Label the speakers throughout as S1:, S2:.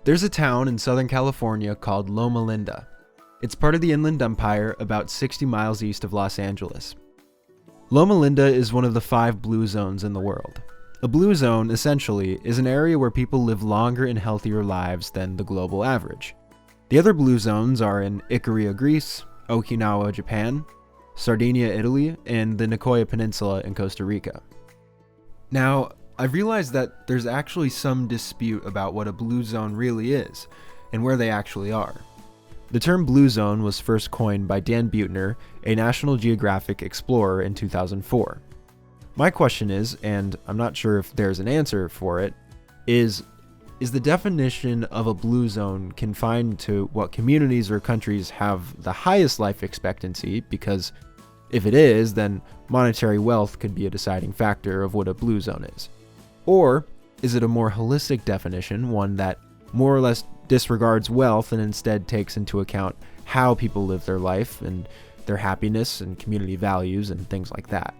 S1: There's a town in Southern California called Loma Linda. It's part of the Inland Empire, about 60 miles east of Los Angeles. Loma Linda is one of the 5 blue zones in the world. A blue zone, essentially, is an area where people live longer and healthier lives than the global average. The other blue zones are in Ikaria, Greece, Okinawa, Japan, Sardinia, Italy, and the Nicoya Peninsula in Costa Rica. Now, I've realized that there's actually some dispute about what a blue zone really is, and where they actually are. The term blue zone was first coined by Dan Buettner, a National Geographic explorer, in 2004. My question is, and I'm not sure if there's an answer for it, is the definition of a blue zone confined to what communities or countries have the highest life expectancy? Because if it is, then monetary wealth could be a deciding factor of what a blue zone is. Or is it a more holistic definition, one that more or less disregards wealth and instead takes into account how people live their life and their happiness and community values and things like that?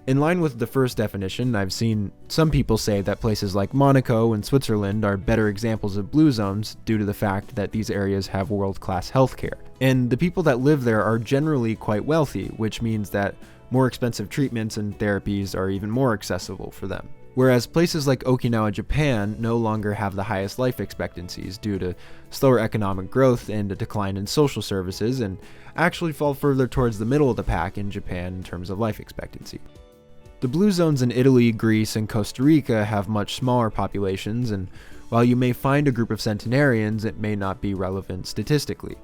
S1: In line with the first definition, I've seen some people say that places like Monaco and Switzerland are better examples of blue zones due to the fact that these areas have world-class healthcare. And the people that live there are generally quite wealthy, which means that more expensive treatments and therapies are even more accessible for them. Whereas places like Okinawa, Japan no longer have the highest life expectancies due to slower economic growth and a decline in social services, and actually fall further towards the middle of the pack in Japan in terms of life expectancy. The blue zones in Italy, Greece, and Costa Rica have much smaller populations, and while you may find a group of centenarians, it may not be relevant statistically.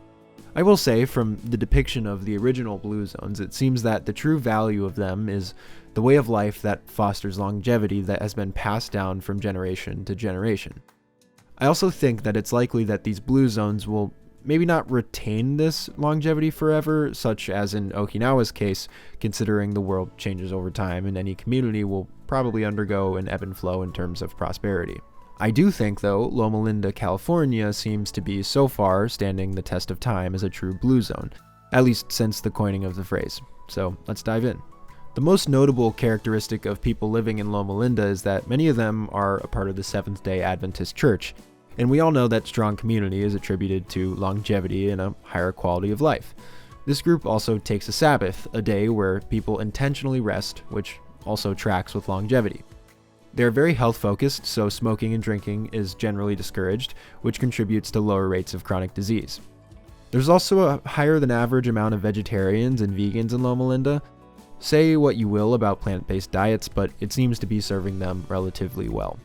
S1: I will say, from the depiction of the original blue zones, it seems that the true value of them is the way of life that fosters longevity that has been passed down from generation to generation. I also think that it's likely that these blue zones will maybe not retain this longevity forever, such as in Okinawa's case, considering the world changes over time and any community will probably undergo an ebb and flow in terms of prosperity. I do think, though, Loma Linda, California seems to be so far standing the test of time as a true blue zone, at least since the coining of the phrase. So let's dive in. The most notable characteristic of people living in Loma Linda is that many of them are a part of the Seventh-day Adventist Church, and we all know that strong community is attributed to longevity and a higher quality of life. This group also takes a Sabbath, a day where people intentionally rest, which also tracks with longevity. They're very health-focused, so smoking and drinking is generally discouraged, which contributes to lower rates of chronic disease. There's also a higher than average amount of vegetarians and vegans in Loma Linda. Say what you will about plant-based diets, but it seems to be serving them relatively well.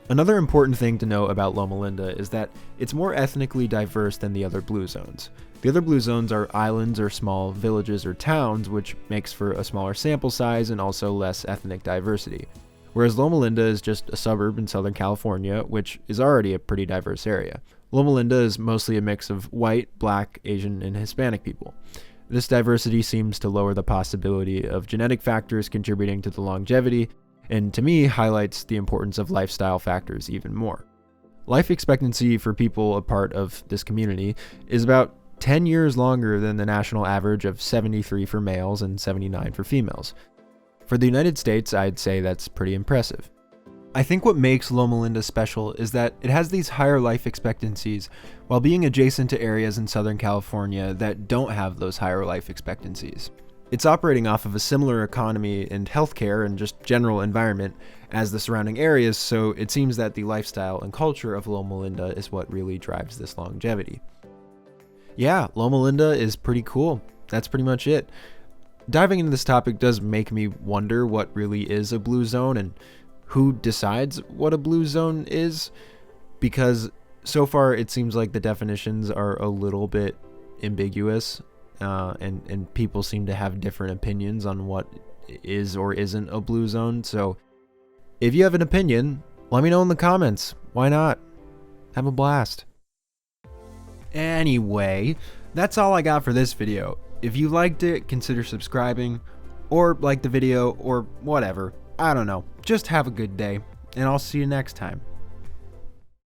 S1: Another important thing to know about Loma Linda is that it's more ethnically diverse than the other blue zones. The other blue zones are islands or small villages or towns, which makes for a smaller sample size and also less ethnic diversity. Whereas Loma Linda is just a suburb in Southern California, which is already a pretty diverse area. Loma Linda is mostly a mix of white, black, Asian, and Hispanic people. This diversity seems to lower the possibility of genetic factors contributing to the longevity, and to me highlights the importance of lifestyle factors even more. Life expectancy for people a part of this community is about 10 years longer than the national average of 73 for males and 79 for females. For the United States, I'd say that's pretty impressive. I think what makes Loma Linda special is that it has these higher life expectancies while being adjacent to areas in Southern California that don't have those higher life expectancies. It's operating off of a similar economy and healthcare and just general environment as the surrounding areas, so it seems that the lifestyle and culture of Loma Linda is what really drives this longevity. Yeah, Loma Linda is pretty cool. That's pretty much it. Diving into this topic does make me wonder what really is a blue zone and who decides what a blue zone is, because so far it seems like the definitions are a little bit ambiguous, and people seem to have different opinions on what is or isn't a blue zone. So if you have an opinion, let me know in the comments. Why not? Have a blast. Anyway, that's all I got for this video. If you liked it, consider subscribing, or like the video, or whatever. I don't know. Just have a good day, and I'll see you next time.